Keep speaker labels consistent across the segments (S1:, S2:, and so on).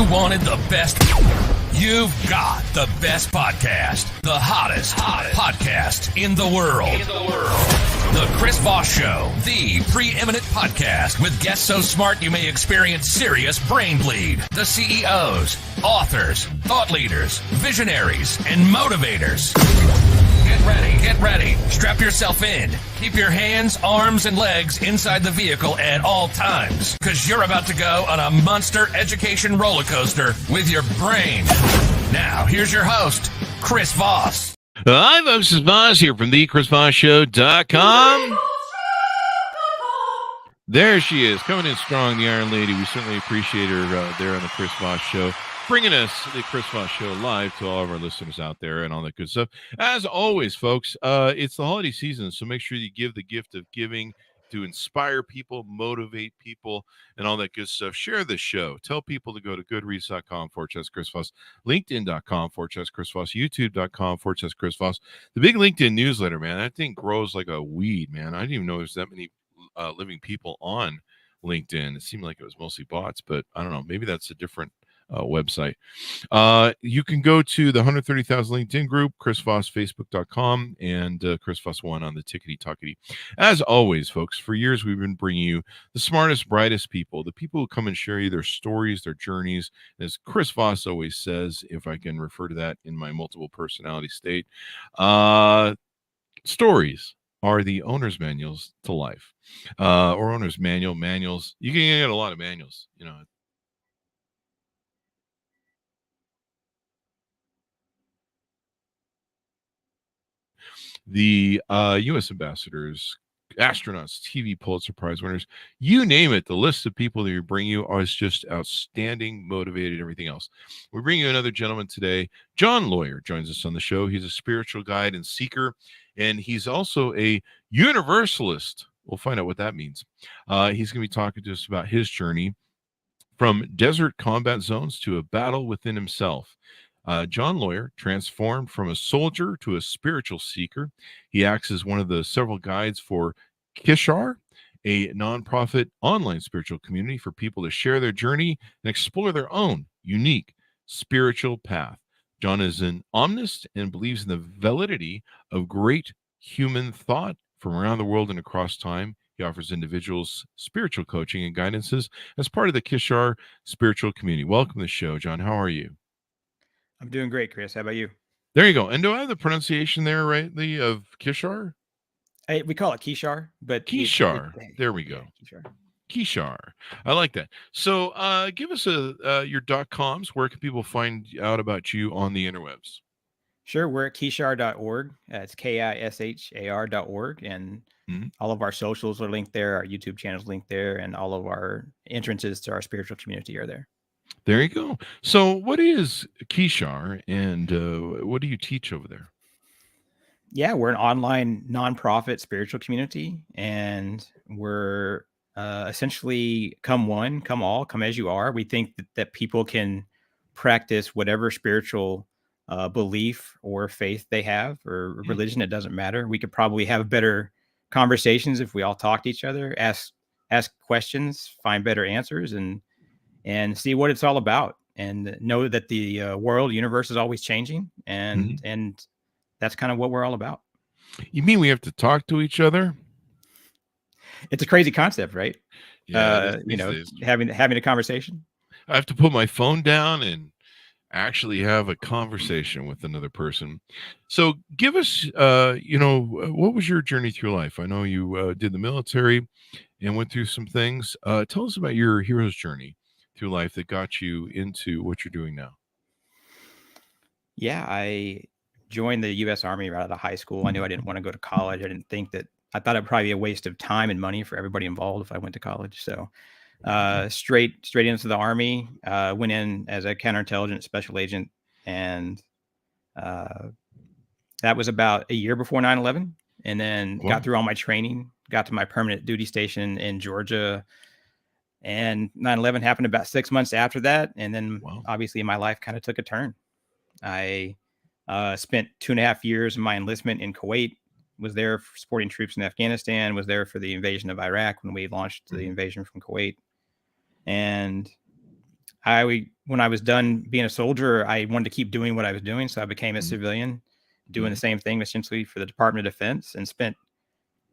S1: You wanted the best. You've got the best podcast, the hottest podcast in the world. The Chris Voss Show, the preeminent podcast with guests so smart you may experience serious brain bleed. The CEOs, authors, thought leaders, visionaries, and motivators. Get ready. Strap yourself in. Keep your hands, arms, and legs inside the vehicle at all times, because you're about to go on a monster education roller coaster with your brain. Now, here's your host, Chris Voss.
S2: Hi, folks. This is Voss here from thechrisvossshow.com. There she is, coming in strong, the Iron Lady. We certainly appreciate her there on the Chris Voss Show, bringing us the Chris Voss Show live to all of our listeners out there and all that good stuff. As always, folks, it's the holiday season, so make sure you give the gift of giving to inspire people, motivate people, and all that good stuff. Share the show. Tell people to go to goodreads.com/Chris Voss, linkedin.com/Chris Voss, youtube.com/Chris Voss. The big LinkedIn newsletter, man, that thing grows like a weed, man. I didn't even know there's that many living people on LinkedIn. It seemed like it was mostly bots, but I don't know. Maybe that's a different website. You can go to the 130,000 LinkedIn group, Chris Voss, Facebook.com, and Chris Voss 1 on the Tickety Talkety. As always, folks, for years we've been bringing you the smartest, brightest people, the people who come and share you their stories, their journeys. As Chris Voss always says, if I can refer to that in my multiple personality state, stories are the owner's manuals to life, or owner's manuals. You can get a lot of manuals, you know. The U.S. ambassadors, astronauts, TV Pulitzer Prize winners, you name it. The list of people that we bring you is just outstanding, motivated, everything else. We bring you another gentleman today. John Lawyer joins us on the show. He's a spiritual guide and seeker, and he's also a universalist. We'll find out what that means. He's going to be talking to us about his journey from desert combat zones to a battle within himself. John Lawyer transformed from a soldier to a spiritual seeker. He acts as one of the several guides for Kishar, a nonprofit online spiritual community for people to share their journey and explore their own unique spiritual path. John is an omnist and believes in the validity of great human thought from around the world and across time. He offers individuals spiritual coaching and guidances as part of the Kishar spiritual community. Welcome to the show, John. How are you?
S3: I'm doing great, Chris. How about you?
S2: There you go. And do I have the pronunciation there rightly of Kishar?
S3: We call it Kishar, but
S2: Kishar. There we go. Kishar. I like that. So give us your .coms. Where can people find out about you on the interwebs?
S3: Sure. We're at kishar.org. It's KISHAR.org. And all of our socials are linked there. Our YouTube channel's linked there. And all of our entrances to our spiritual community are there.
S2: There you go. So what is Kishar, and what do you teach over there?
S3: Yeah, we're an online nonprofit spiritual community, and we're essentially come one, come all, come as you are. We think that people can practice whatever spiritual belief or faith they have, or religion. It doesn't matter. We could probably have better conversations if we all talk to each other, ask questions, find better answers, and see what it's all about, and know that the universe is always changing, and that's kind of what we're all about.
S2: You mean we have to talk to each other?
S3: It's a crazy concept, right?
S2: Yeah,
S3: having a conversation.
S2: I have to put my phone down and actually have a conversation with another person. So give us, what was your journey through life? I know you did the military and went through some things. Tell us about your hero's journey through life that got you into what you're doing now.
S3: Yeah, I joined the U.S. Army right out of high school. I knew I didn't want to go to college. I thought it'd probably be a waste of time and money for everybody involved if I went to college. So straight into the Army, went in as a counterintelligence special agent. And that was about a year before 9/11. And then got through all my training, got to my permanent duty station in Georgia. And 9/11 happened about 6 months after that. And then obviously my life kind of took a turn. I spent 2.5 years of my enlistment in Kuwait, was there for supporting troops in Afghanistan, was there for the invasion of Iraq when we launched the invasion from Kuwait. And I when I was done being a soldier, I wanted to keep doing what I was doing. So I became a
S2: Mhm.
S3: civilian doing
S2: Mhm.
S3: the same thing essentially for the Department of Defense, and spent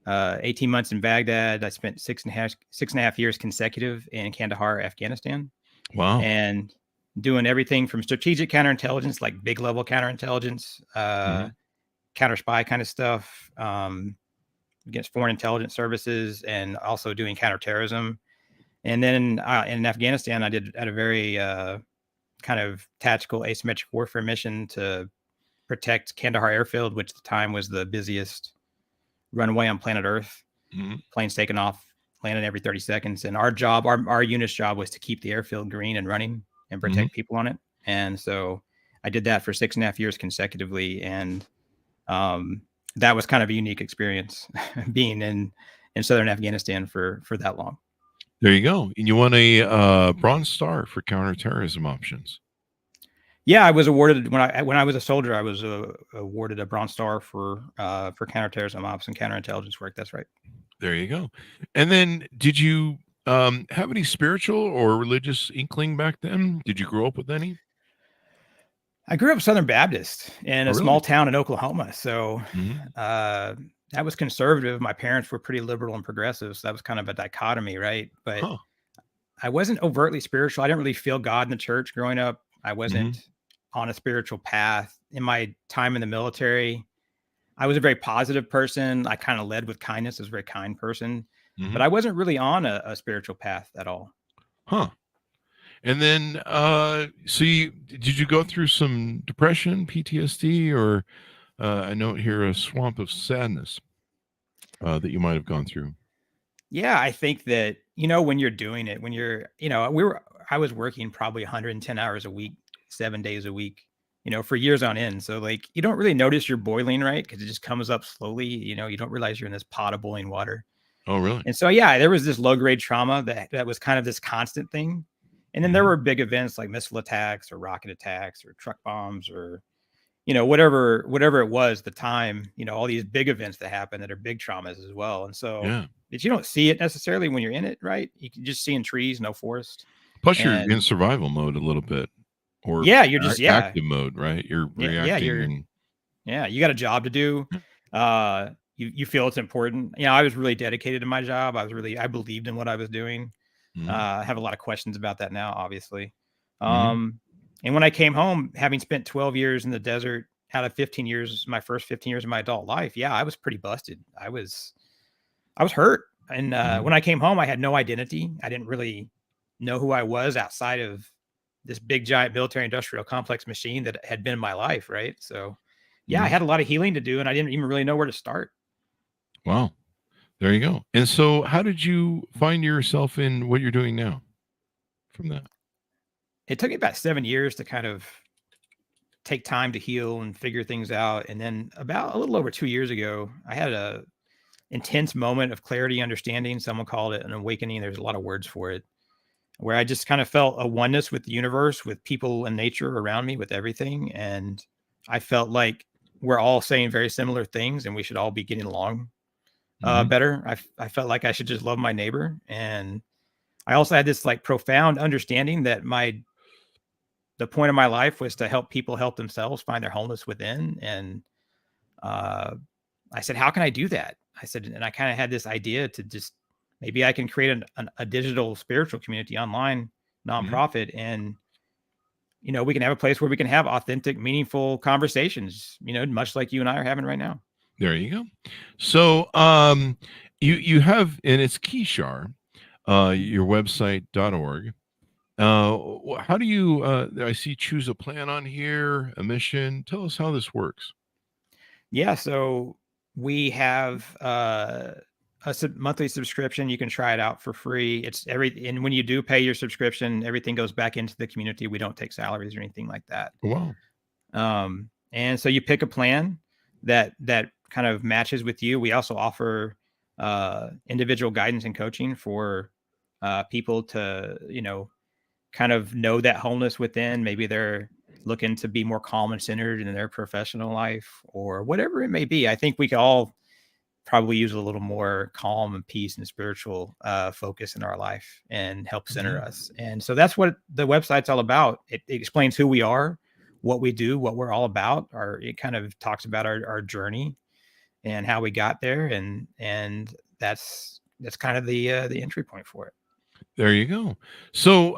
S3: 18 months in Baghdad. I spent 6.5 years consecutive in Kandahar, Afghanistan,
S2: Wow.
S3: and doing everything from strategic counterintelligence, like big level counterintelligence,
S2: Mhm.
S3: counter spy kind of stuff, against foreign intelligence services, and also doing counterterrorism. And then in Afghanistan, I did at a very kind of tactical asymmetric warfare mission to protect Kandahar airfield, which at the time was the busiest runway on planet Earth.
S2: Mhm.
S3: Planes taking off, landing every 30 seconds. And our unit's job was to keep the airfield green and running and
S2: Mhm.
S3: protect people on it. And so I did that for 6.5 years consecutively. And that was kind of a unique experience being in southern Afghanistan for that long.
S2: There you go. And you won a Bronze Star for counterterrorism options.
S3: Yeah, I was awarded when I was a soldier. I was awarded a Bronze Star for counterterrorism ops and counterintelligence work. That's right.
S2: There you go. And then, did you have any spiritual or religious inkling back then? Did you grow up with any?
S3: I grew up Southern Baptist in
S2: Oh,
S3: a
S2: really?
S3: small town in Oklahoma, so
S2: Mhm.
S3: that was conservative. My parents were pretty liberal and progressive, so that was kind of a dichotomy, right? But
S2: Huh.
S3: I wasn't overtly spiritual. I didn't really feel God in the church growing up. I
S2: Mhm.
S3: wasn't on a spiritual path. In my time in the military, I was a very positive person. I kind of led with kindness. I was a very kind person, but
S2: Mhm.
S3: I wasn't really on a spiritual path at all.
S2: Huh. And then, so did you go through some depression, PTSD, or I note here a swamp of sadness that you might have gone through?
S3: Yeah, I think that, when you're doing it, when you're, I was working probably 110 hours a week, 7 days a week, for years on end. So like, you don't really notice you're boiling, right? Because it just comes up slowly. You don't realize you're in this pot of boiling water.
S2: Oh, really?
S3: And so, yeah, there was this low grade trauma that was kind of this constant thing. And then there
S2: Mhm.
S3: were big events like missile attacks or rocket attacks or truck bombs or, whatever it was at the time, all these big events that happen that are big traumas as well. And so
S2: Yeah.
S3: that you don't see it necessarily when you're in it, right? You can just see in trees, no forest.
S2: Plus, you're in
S3: And
S2: survival mode a little bit, or
S3: yeah, you're just, yeah,
S2: active mode, right? You're
S3: yeah,
S2: reacting and
S3: you got a job to do. You feel it's important. I was really dedicated to my job. I believed in what I was doing.
S2: Mhm.
S3: I have a lot of questions about that now, obviously.
S2: Mhm.
S3: And when I came home, having spent 12 years in the desert out of 15 years, my first 15 years of my adult life, yeah, I was pretty busted. I was hurt. And
S2: Mhm.
S3: when I came home, I had no identity. I didn't really know who I was outside of this big giant military industrial complex machine that had been my life, right? So yeah, I
S2: Mhm.
S3: had a lot of healing to do, and I didn't even really know where to start.
S2: Wow. There you go. And so, how did you find yourself in what you're doing now from that?
S3: It took me about 7 years to kind of take time to heal and figure things out. And then about a little over 2 years ago, I had a intense moment of clarity, understanding. Someone called it an awakening. There's a lot of words for it, where I just kind of felt a oneness with the universe, with people and nature around me, with everything. And I felt like we're all saying very similar things and we should all be getting along
S2: Mhm.
S3: better. I felt like I should just love my neighbor. And I also had this like profound understanding that the point of my life was to help people help themselves find their wholeness within. And uh, I said, how can I do that? I said, and I kind of had this idea to just maybe I can create a digital spiritual community online
S2: Mhm.
S3: nonprofit, and we can have a place where we can have authentic, meaningful conversations. Much like you and I are having right now.
S2: There you go. So, you have, and it's Kishar, your website.org. How do you, I see choose a plan on here, a mission. Tell us how this works.
S3: Yeah, so we have a monthly subscription. You can try it out for free. And when you do pay your subscription, everything goes back into the community. We don't take salaries or anything like that.
S2: Wow.
S3: And so you pick a plan that kind of matches with you. We also offer individual guidance and coaching for people to, kind of know that wholeness within. Maybe they're looking to be more calm and centered in their professional life or whatever it may be. I think we can all probably use a little more calm and peace and spiritual focus in our life and help center us. And so that's what the website's all about. It explains who we are, what we do, what we're all about. It kind of talks about our journey and how we got there. And that's kind of the entry point for it.
S2: There you go. So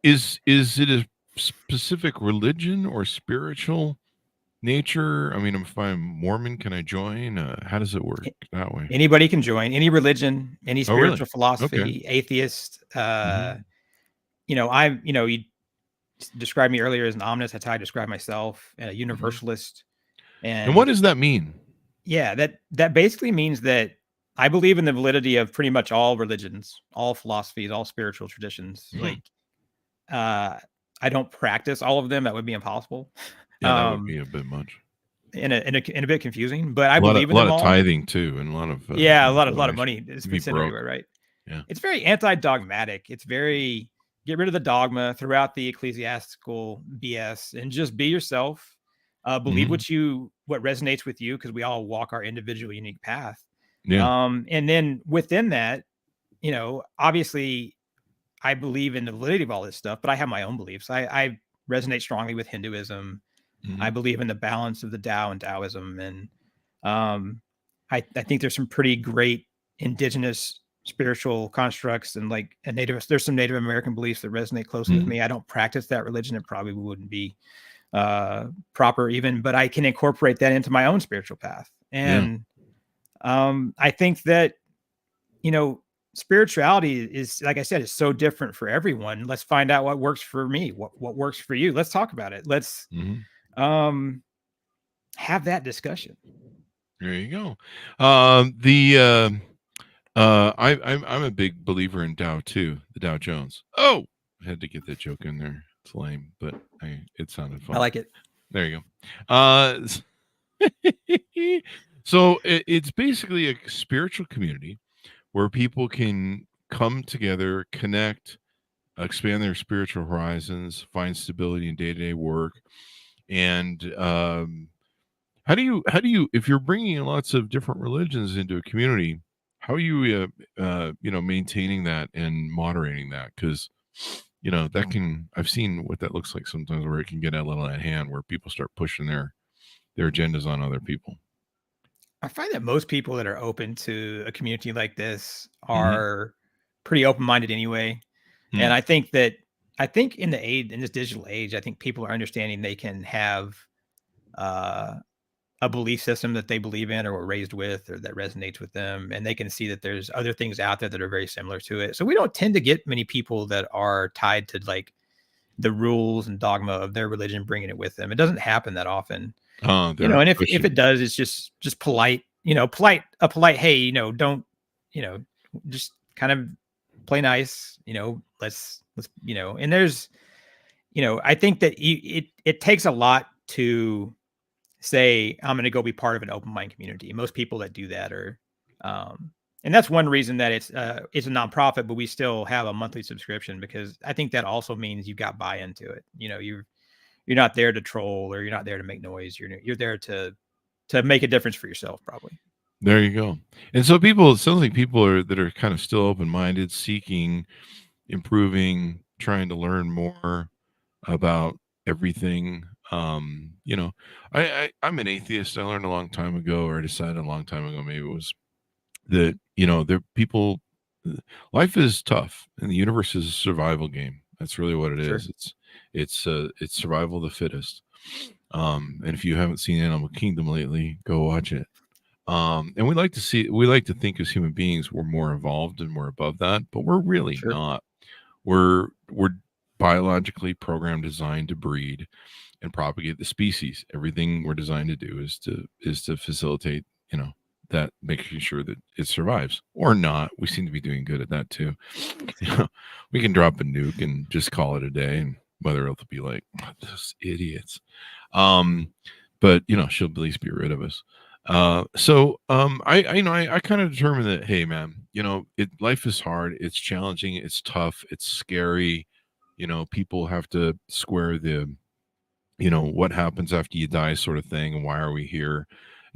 S2: is it a specific religion or spiritual nature? I mean, if I'm Mormon, can I join? How does it work that way?
S3: Anybody can join, any religion, any spiritual philosophy,
S2: Okay.
S3: atheist. You described me earlier as an omnist. That's how I describe myself, a universalist.
S2: And what does that mean?
S3: Yeah, that basically means that I believe in the validity of pretty much all religions, all philosophies, all spiritual traditions. Like, I don't practice all of them. That would be impossible.
S2: Yeah, that would be a bit much.
S3: And a bit confusing, but I
S2: in
S3: believe in
S2: them all.
S3: A lot
S2: of tithing too, and a lot of
S3: a lot of money is spent everywhere, right?
S2: Yeah,
S3: it's very anti-dogmatic. It's very get rid of the dogma, throw out the ecclesiastical BS, and just be yourself. Believe what resonates with you, because we all walk our individual, unique path.
S2: Yeah.
S3: And then within that, obviously, I believe in the validity of all this stuff, but I have my own beliefs. I resonate strongly with Hinduism. I believe in the balance of the Tao and Taoism. And I think there's some pretty great indigenous spiritual constructs, and there's some Native American beliefs that resonate closely with me. I don't practice that religion. It probably wouldn't be proper even, but I can incorporate that into my own spiritual path. And I think that, spirituality is, like I said, is so different for everyone. Let's find out what works for me, what works for you. Let's talk about it. Let's have that discussion.
S2: There you go. I'm a big believer in Dow too, the Dow Jones. Oh, I had to get that joke in there. It's lame, but it sounded fun.
S3: I like it.
S2: There you go. So it's basically a spiritual community where people can come together, connect, expand their spiritual horizons, find stability in day-to-day work. And how do you, if you're bringing lots of different religions into a community, how are you, maintaining that and moderating that? Because, I've seen what that looks like sometimes, where it can get a little out of hand, where people start pushing their agendas on other people.
S3: I find that most people that are open to a community like this are pretty open-minded anyway. And I think in this digital age, I think people are understanding they can have a belief system that they believe in or were raised with, or that resonates with them. And they can see that there's other things out there that are very similar to it. So we don't tend to get many people that are tied to the rules and dogma of their religion, bringing it with them. It doesn't happen that often. And if it does, it's just polite, a polite, hey, don't, just kind of play nice, let's, and there's, I think that it takes a lot to say, I'm going to go be part of an open mind community. Most people that do that are, and that's one reason that it's a nonprofit, but we still have a monthly subscription, because I think that also means you've got buy-in to it. You're not there to troll, or you're not there to make noise. You're there to make a difference for yourself, probably.
S2: There you go. And so it sounds like people that are kind of still open-minded, seeking, improving, trying to learn more about everything. I'm an atheist. I learned a long time ago, or I decided a long time ago, maybe it was that, life is tough, and the universe is a survival game. That's really what it is. It's survival of the fittest. And if you haven't seen Animal Kingdom lately, go watch it. And we like to think as human beings, we're more evolved and we're above that, but we're really not. We're biologically programmed, designed to breed and propagate the species. Everything we're designed to do is to facilitate, that, making sure that it survives or not. We seem to be doing good at that too. We can drop a nuke and just call it a day, and Mother Earth will be like, those idiots. But she'll at least be rid of us. So I kind of determined that, hey man, life is hard, it's challenging, it's tough, it's scary. People have to square the, what happens after you die sort of thing, and why are we here?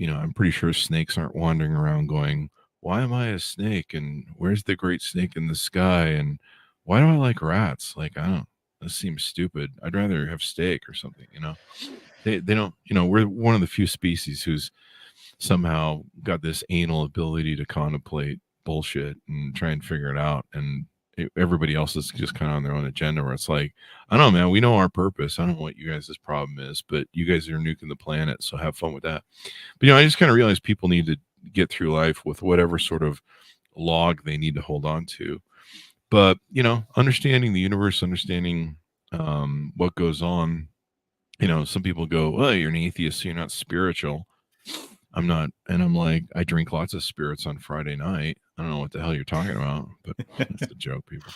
S2: I'm pretty sure snakes aren't wandering around going, why am I a snake? And where's the great snake in the sky? And why do I like rats? Like, I don't, this seems stupid. I'd rather have steak or something, They don't, we're one of the few species who's somehow got this anal ability to contemplate bullshit and try and figure it out. And everybody else is just kind of on their own agenda where it's like, I don't know, man, we know our purpose. I don't know what you guys' problem is, but you guys are nuking the planet. So have fun with that. But, I just kind of realized people need to get through life with whatever sort of log they need to hold on to. But, understanding the universe, understanding what goes on, some people go, well, you're an atheist, so you're not spiritual. I'm not. And I'm like, I drink lots of spirits on Friday night. I don't know what the hell you're talking about, but that's a joke, people.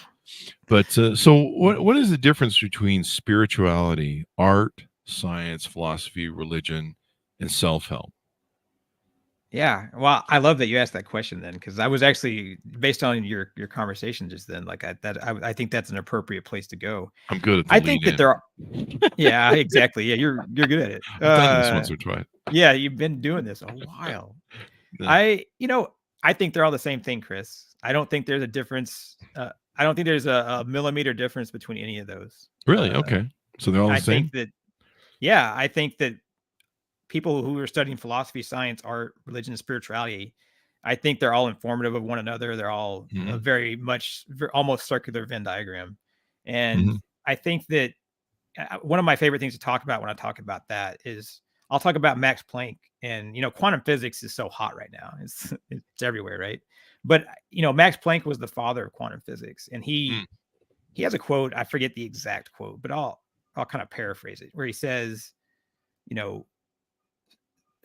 S2: But so what is the difference between spirituality, art, science, philosophy, religion, and self-help?
S3: Yeah, well, I love that you asked that question then, because I was actually based on your conversation just then. Like I think that's an appropriate place to go.
S2: I'm good at the
S3: I think that there are. Yeah, exactly. Yeah, you're good at it.
S2: I've done this once or twice.
S3: Yeah, you've been doing this a while.
S2: Yeah.
S3: I think they're all the same thing, Chris. I don't think there's a difference. I don't think there's a millimeter difference between any of those.
S2: Really? Okay. So they're all the same?
S3: I think that people who are studying philosophy, science, art, religion, and spirituality, I think they're all informative of one another. They're all very much almost circular Venn diagram. And I think that one of my favorite things to talk about when I talk about that is I'll talk about Max Planck. And, quantum physics is so hot right now. It's everywhere, right? But, Max Planck was the father of quantum physics. And he has a quote. I forget the exact quote, but I'll kind of paraphrase it, where he says,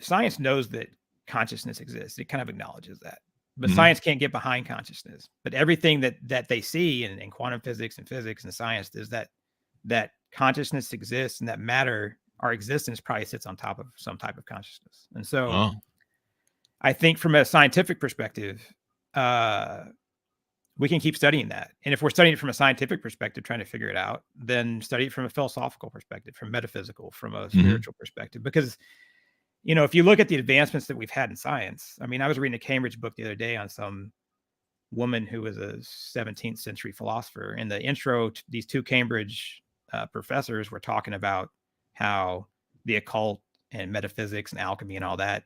S3: science knows that consciousness exists. It kind of acknowledges that. But science can't get behind consciousness. But everything that they see in quantum physics and science is that consciousness exists and that matter, our existence, probably sits on top of some type of consciousness. And so I think from a scientific perspective, we can keep studying that. And if we're studying it from a scientific perspective, trying to figure it out, then study it from a philosophical perspective, from metaphysical, from a spiritual perspective. Because, if you look at the advancements that we've had in science, I mean, I was reading a Cambridge book the other day on some woman who was a 17th century philosopher. In the intro, these two Cambridge professors were talking about how the occult and metaphysics and alchemy and all that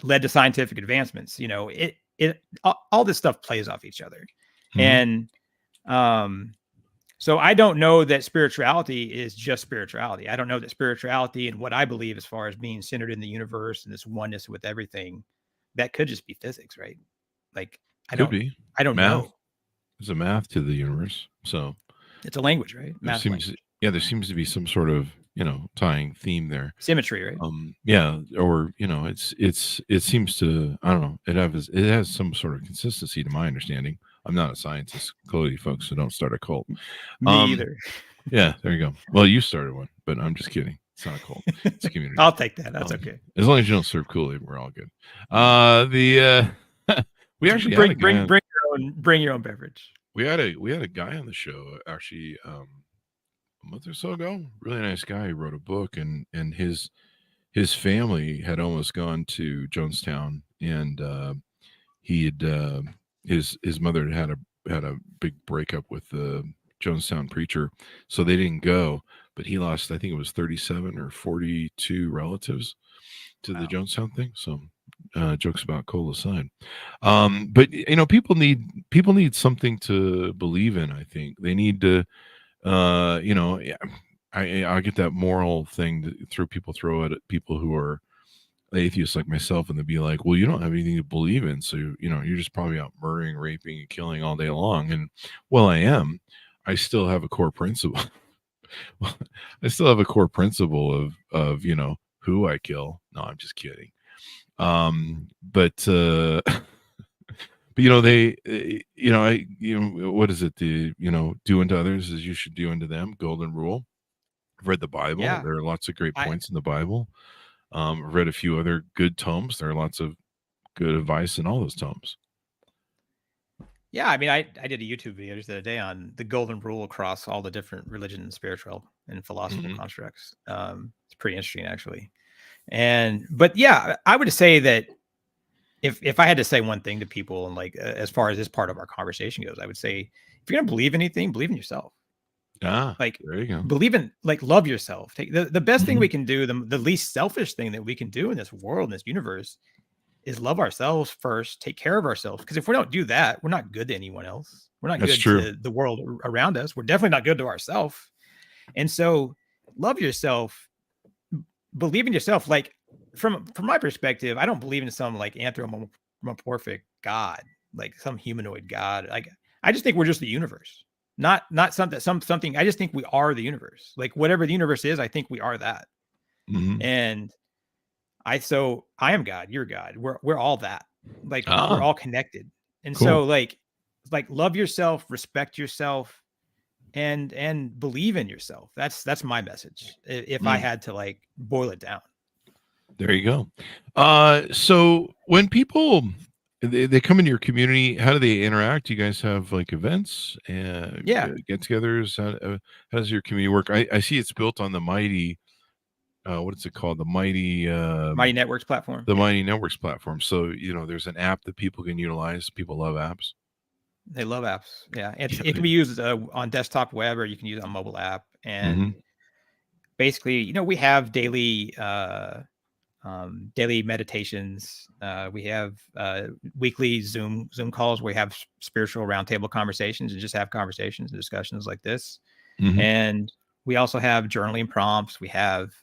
S3: led to scientific advancements. All this stuff plays off each other. And so I don't know that spirituality is just spirituality. I don't know that spirituality and what I believe as far as being centered in the universe and this oneness with everything, that could just be physics, right? Like I don't know.
S2: There's a math to the universe. So
S3: it's a language, right?
S2: There seems to be some sort of, tying theme there.
S3: Symmetry, right?
S2: Yeah. Or, it seems to, I don't know, it has some sort of consistency to my understanding. I'm not a scientist, clearly, folks, so don't start a cult.
S3: Me either.
S2: Yeah, there you go. Well, you started one, but I'm just kidding. It's not a cult. It's a community.
S3: I'll take that. That's okay.
S2: As long as you don't serve Kool-Aid, we're all good. We actually
S3: bring your own beverage.
S2: We had a guy on the show actually a month or so ago. Really nice guy. He wrote a book, and his family had almost gone to Jonestown, and he had his mother had a big breakup with the Jonestown preacher, so they didn't go. But he lost, I think it was 37 or 42 relatives to the Jonestown thing. So jokes about Cole aside. But people need something to believe in. I think they need to I get that moral thing that people throw at people who are atheists like myself, and they'd be like, well, you don't have anything to believe in, so you're just probably out murdering, raping, and killing all day long. And well, I am. I still have a core principle. I still have a core principle of who I kill. No, I'm just kidding. But they, what is it? Do unto others as you should do unto them. Golden rule. I've read the Bible.
S3: Yeah.
S2: There are lots of great points in the Bible. I've read a few other good tomes. There are lots of good advice in all those tomes.
S3: Yeah, I mean, I did a YouTube video just the other day on the golden rule across all the different religion and spiritual and philosophical constructs. It's pretty interesting, actually. But yeah, I would say that if I had to say one thing to people, and like as far as this part of our conversation goes, I would say if you're gonna believe anything, believe in yourself. Like
S2: There you go.
S3: believe in, like, love yourself. Take the best thing
S2: Mhm.
S3: we can do, the least selfish thing that we can do in this world, in this universe, is love ourselves first, take care of ourselves. Because if we don't do that, we're not good to anyone else. We're not
S2: That's
S3: good
S2: true.
S3: to the world around us. We're definitely not good to ourselves. And so love yourself, believe in yourself. Like from my perspective, I don't believe in some like anthropomorphic God, like some humanoid God. Like I just think we're just the universe. Not something. I just think we are the universe. Like whatever the universe is, I think we are that.
S2: Mhm.
S3: And I am God, you're God. We're all that. Like we're
S2: Ah,
S3: all connected. And
S2: cool.
S3: so like love yourself, respect yourself, and believe in yourself. That's my message. If I
S2: Mm.
S3: had to like boil it down.
S2: There you go. So when people they come into your community, how do they interact? Do you guys have like events and
S3: Yeah.
S2: get-togethers? How does your community work? I see it's built on the mighty. What is it called?
S3: Mighty Networks platform.
S2: The
S3: Yeah.
S2: Mighty Networks platform. So there's an app that people can utilize. People love apps.
S3: They love apps. Yeah. It
S2: Yeah.
S3: can be used on desktop web, or you can use it on mobile app. And
S2: Mhm.
S3: basically, we have daily daily meditations. We have weekly Zoom calls where we have spiritual roundtable conversations and just have conversations and discussions like this.
S2: Mhm.
S3: And we also have journaling prompts. We have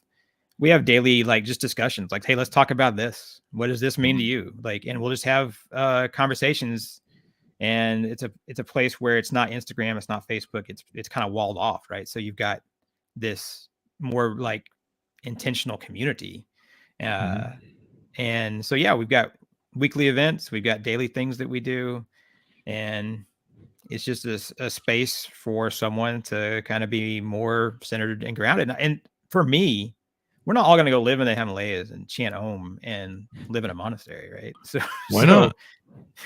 S3: daily like just discussions like, hey, let's talk about this. What does this mean to
S2: Mhm.
S3: you? Like, and we'll just have conversations. And it's a place where it's not Instagram, it's not Facebook, it's kind of walled off, right? So you've got this more like intentional community.
S2: Mhm.
S3: And so, yeah, we've got weekly events, we've got daily things that we do, and it's just a space for someone to kind of be more centered and grounded. And for me, we're not all going to go live in the Himalayas and chant Om and live in a monastery, right? So,
S2: Why not?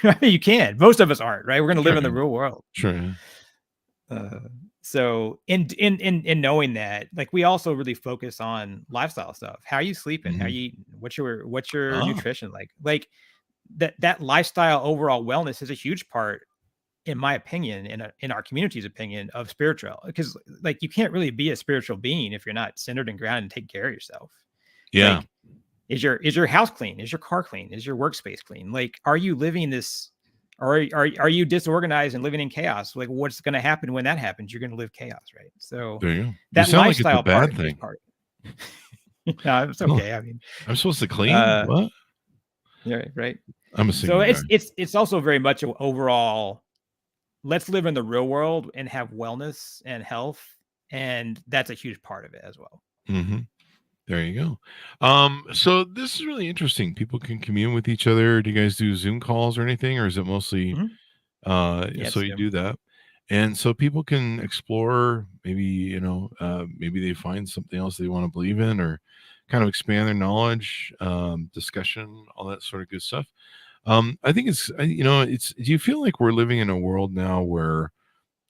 S3: I mean, you can. Most of us aren't, right? We're going to live in the
S2: Sure.
S3: real world.
S2: Sure.
S3: So in knowing that, like, we also really focus on lifestyle stuff. How are you sleeping? How
S2: Mhm.
S3: you eating? What's your
S2: Ah.
S3: nutrition like? Like that lifestyle overall wellness is a huge part, in my opinion, in our community's opinion, of spiritual. Because like you can't really be a spiritual being if you're not centered and grounded and take care of yourself.
S2: Yeah.
S3: Like, is your house clean? Is your car clean? Is your workspace clean? Like, are you living this? Or are you disorganized and living in chaos? Like, what's going to happen when that happens? You're going to live chaos, right? So
S2: There you go. You
S3: that
S2: sound like it's a
S3: lifestyle part
S2: bad
S3: is
S2: thing.
S3: part. No, it's
S2: Huh.
S3: okay. I mean,
S2: I'm supposed to clean? What?
S3: yeah, right.
S2: I'm a
S3: So
S2: single guy.
S3: it's also very much an overall, let's live in the real world and have wellness and health, and that's a huge part of it as well.
S2: Mhm. There you go. So this is really interesting. People can commune with each other. Do you guys do Zoom calls or anything, or is it mostly
S3: Mhm. Yeah,
S2: so
S3: it's
S2: you
S3: Zoom.
S2: do that? And so people can explore, maybe, maybe they find something else they want to believe in, or kind of expand their knowledge, discussion, all that sort of good stuff. I think it's do you feel like we're living in a world now where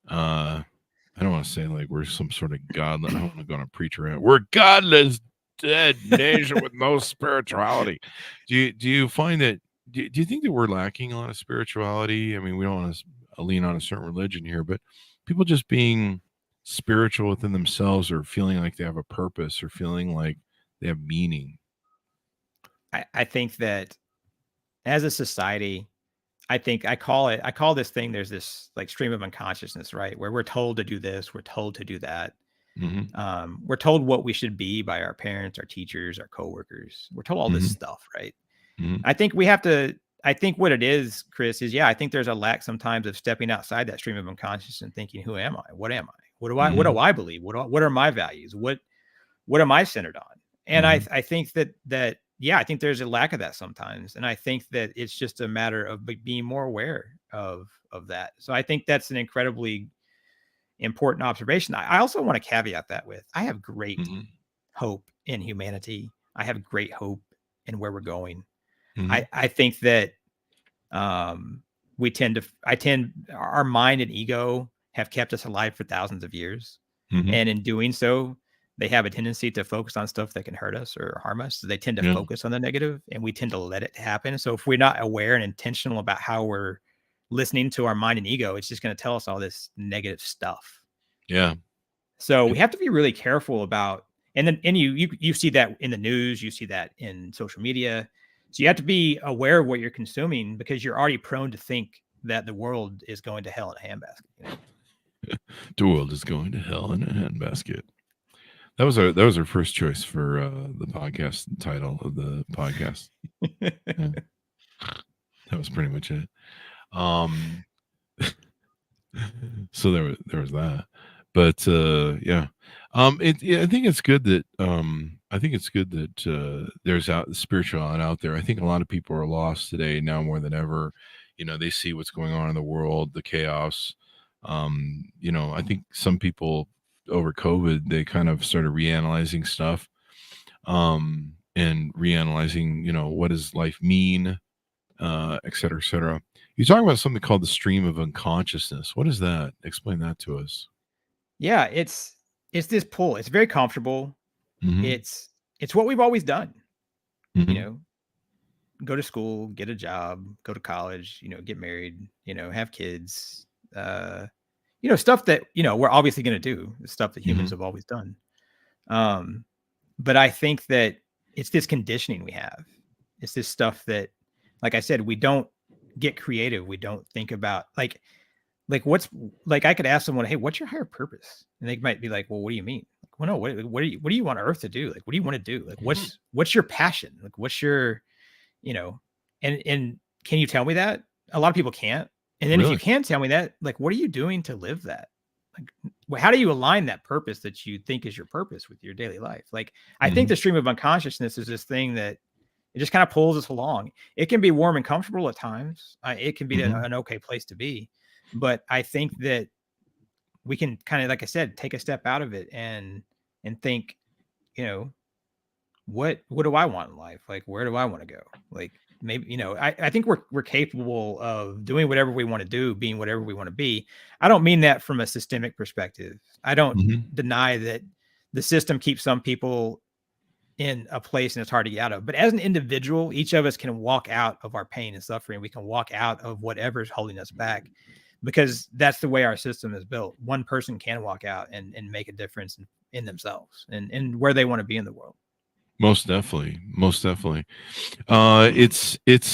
S2: I don't want to say like we're some sort of god. I don't want to go on a preacher rant. We're godless, dead nation with no spirituality. Do you find that? Do you think that we're lacking a lot of spirituality? I mean, we don't want to lean on a certain religion here, but people just being spiritual within themselves, or feeling like they have a purpose, or feeling like they have meaning.
S3: I think that as a society, I call this thing, there's this like stream of unconsciousness, right? Where we're told to do this, we're told to do that.
S2: Hmm.
S3: We're told what we should be by our parents, our teachers, our coworkers. We're told all this
S2: Hmm.
S3: stuff, right?
S2: Hmm.
S3: I think what it is, Chris, is, yeah, I think there's a lack sometimes of stepping outside that stream of unconscious and thinking, who am I? What am I? What
S2: Hmm.
S3: do I believe? What are my values? What am I centered on? And
S2: Hmm.
S3: I think that yeah, I think there's a lack of that sometimes. And I think that it's just a matter of being more aware of that. So I think that's an incredibly important observation. I also want to caveat that with, I have great
S2: Hmm.
S3: hope in humanity. I have great hope in where we're going.
S2: Hmm.
S3: I think that our mind and ego have kept us alive for thousands of years.
S2: Hmm.
S3: And in doing so, they have a tendency to focus on stuff that can hurt us or harm us. So they tend to
S2: Yeah.
S3: focus on the negative, and we tend to let it happen. So if we're not aware and intentional about how we're listening to our mind and ego, it's just going to tell us all this negative stuff.
S2: Yeah.
S3: So we have to be really careful about, and you see that in the news, you see that in social media. So you have to be aware of what you're consuming, because you're already prone to think that the world is going to hell in a handbasket. You know?
S2: The world is going to hell in a handbasket. That was our first choice for the podcast title of the podcast. Yeah. That was pretty much it. So there was that. But yeah. I think it's good that there's spirituality out there. I think a lot of people are lost today now more than ever. You know, they see what's going on in the world, the chaos. You know, I think some people over COVID, they kind of started reanalyzing stuff, and reanalyzing, you know, what does life mean, et cetera, et cetera. You talk about something called the stream of unconsciousness. What is that? Explain that to us.
S3: Yeah, it's this pull. It's very comfortable.
S2: Mhm.
S3: It's what we've always done.
S2: Mhm.
S3: You know, go to school, get a job, go to college, you know, get married, you know, have kids, you know, stuff that, you know, we're obviously going to do, stuff that humans have always done. But I think that it's this conditioning we have. It's this stuff that, like I said, we don't get creative. We don't think about like what's like, I could ask someone, hey, what's your higher purpose? And they might be like, well, what do you mean? Like, well, no, what do you want Earth to do? Like, what do you want to do? Like, what's your passion? Like, what's your, you know, and can you tell me that? A lot of people can't. And then if you can tell me that, like, what are you doing to live that? Like, how do you align that purpose that you think is your purpose with your daily life? Like, I think the stream of unconsciousness is this thing that it just kind of pulls us along. It can be warm and comfortable at times. It can be an okay place to be. But I think that we can kind of, like I said, take a step out of it and think, you know, what do I want in life? Like, where do I want to go? Like, maybe, you know, I think we're capable of doing whatever we want to do, being whatever we want to be. I don't mean that from a systemic perspective. I don't deny that the system keeps some people in a place and it's hard to get out of. But as an individual, each of us can walk out of our pain and suffering. We can walk out of whatever's holding us back, because that's the way our system is built. One person can walk out and make a difference in themselves and where they want to be in the world.
S2: Most definitely. It's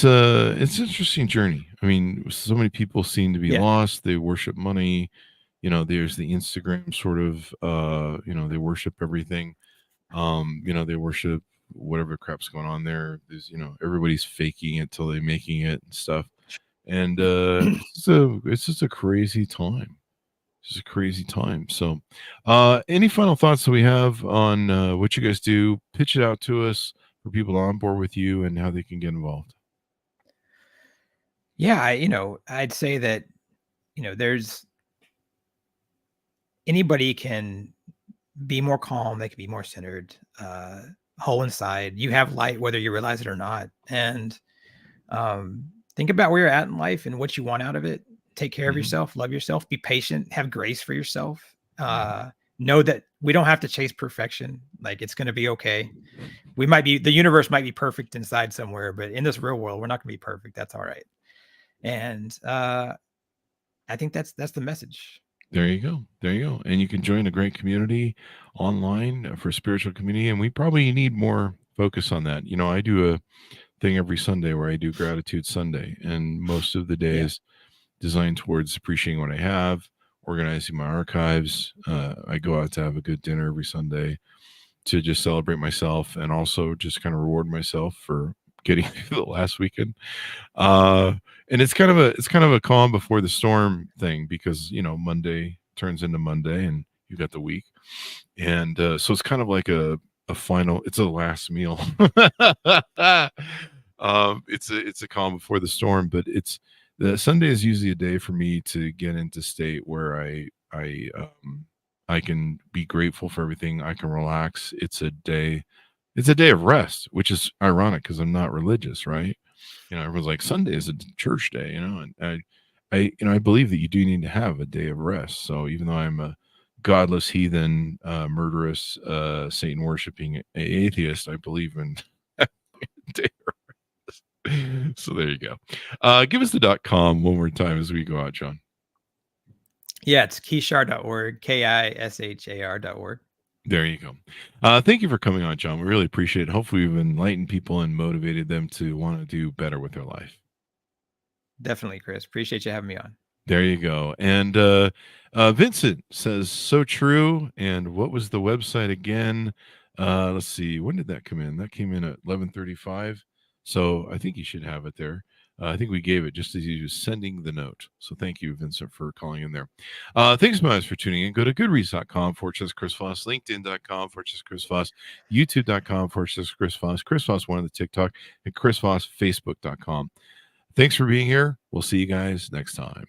S2: an interesting journey. I mean, so many people seem to be lost. They worship money. You know, there's the Instagram sort of, you know, they worship everything. You know, they worship whatever crap's going on there. There's, you know, everybody's faking it till they're making it and stuff. And it's just a crazy time. It's a crazy time. So any final thoughts that we have on what you guys do? Pitch it out to us for people on board with you and how they can get involved.
S3: Yeah, you know, I'd say that, you know, there's anybody can be more calm, they can be more centered, whole inside. You have light whether you realize it or not. And think about where you're at in life and what you want out of it. Take care of yourself, love yourself, be patient, have grace for yourself. Know that we don't have to chase perfection. Like, it's going to be okay. The universe might be perfect inside somewhere, but in this real world, we're not going to be perfect. That's all right. And I think that's the message.
S2: There you go. And you can join a great community online for spiritual community. And we probably need more focus on that. You know, I do a thing every Sunday where I do Gratitude Sunday, and most of the day is designed towards appreciating what I have, organizing my archives. I go out to have a good dinner every Sunday to just celebrate myself and also just kind of reward myself for getting through the last weekend. And it's kind of a calm before the storm thing, because, you know, Monday turns into Monday and you got the week. And so it's kind of like a final, it's a last meal. It's a calm before the storm, but the Sunday is usually a day for me to get into state where I can be grateful for everything. I can relax. It's a day of rest, which is ironic because I'm not religious, right? You know, everyone's like, Sunday is a church day, you know, and I believe that you do need to have a day of rest. So even though I'm a godless, heathen, murderous, Satan worshiping atheist, I believe in. So there you go. Give us the .com one more time as we go out, John.
S3: Yeah, it's kishar.org, KISHAR.org.
S2: There you go. Thank you for coming on, John. We really appreciate it. Hopefully we've enlightened people and motivated them to want to do better with their life.
S3: Definitely, Chris. Appreciate you having me on.
S2: There you go. And Vincent says, so true. And what was the website again? Let's see. When did that come in? That came in at 11:35. So I think you should have it there. I think we gave it just as he was sending the note. So thank you, Vincent, for calling in there. Thanks, guys, for tuning in. Go to goodreads.com/Chris Voss, LinkedIn.com/Chris Voss, YouTube.com/Chris Voss, Chris Voss, one of the TikTok, and Chris Voss, Facebook.com. Thanks for being here. We'll see you guys next time.